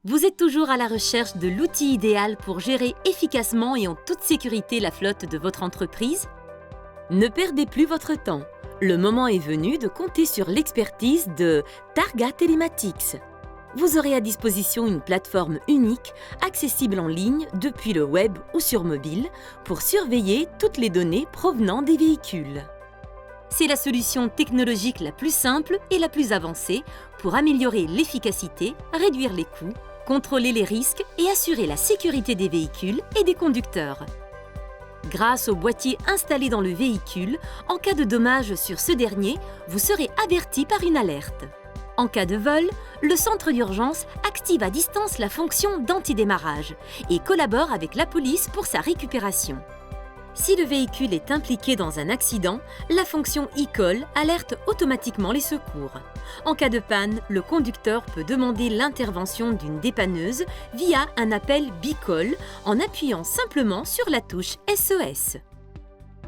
Vous êtes toujours à la recherche de l'outil idéal pour gérer efficacement et en toute sécurité la flotte de votre entreprise? Ne perdez plus votre temps. Le moment est venu de compter sur l'expertise de Targa Telematics. Vous aurez à disposition une plateforme unique, accessible en ligne depuis le web ou sur mobile, pour surveiller toutes les données provenant des véhicules. C'est la solution technologique la plus simple et la plus avancée pour améliorer l'efficacité, réduire les coûts, contrôler les risques et assurer la sécurité des véhicules et des conducteurs. Grâce au boîtier installé dans le véhicule, en cas de dommage sur ce dernier, vous serez averti par une alerte. En cas de vol, le centre d'urgence active à distance la fonction d'antidémarrage et collabore avec la police pour sa récupération. Si le véhicule est impliqué dans un accident, la fonction e-call alerte automatiquement les secours. En cas de panne, le conducteur peut demander l'intervention d'une dépanneuse via un appel b-call en appuyant simplement sur la touche SOS.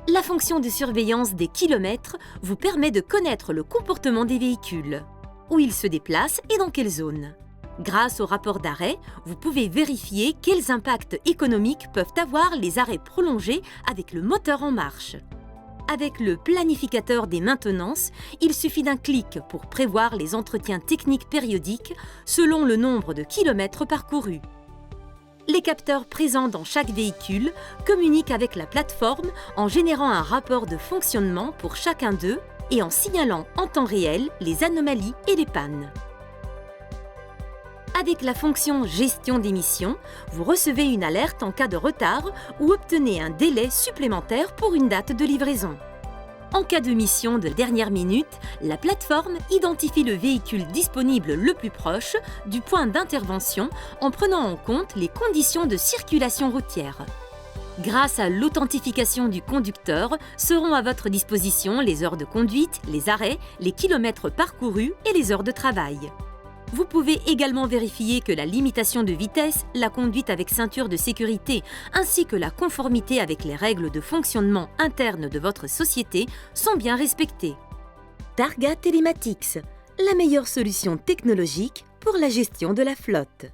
La fonction de surveillance des kilomètres vous permet de connaître le comportement des véhicules, où ils se déplacent et dans quelle zone. Grâce au rapport d'arrêt, vous pouvez vérifier quels impacts économiques peuvent avoir les arrêts prolongés avec le moteur en marche. Avec le planificateur des maintenances, il suffit d'un clic pour prévoir les entretiens techniques périodiques selon le nombre de kilomètres parcourus. Les capteurs présents dans chaque véhicule communiquent avec la plateforme en générant un rapport de fonctionnement pour chacun d'eux et en signalant en temps réel les anomalies et les pannes. Avec la fonction Gestion d'émissions, vous recevez une alerte en cas de retard ou obtenez un délai supplémentaire pour une date de livraison. En cas de mission de dernière minute, la plateforme identifie le véhicule disponible le plus proche du point d'intervention en prenant en compte les conditions de circulation routière. Grâce à l'authentification du conducteur, seront à votre disposition les heures de conduite, les arrêts, les kilomètres parcourus et les heures de travail. Vous pouvez également vérifier que la limitation de vitesse, la conduite avec ceinture de sécurité ainsi que la conformité avec les règles de fonctionnement interne de votre société sont bien respectées. Targa Telematics, la meilleure solution technologique pour la gestion de la flotte.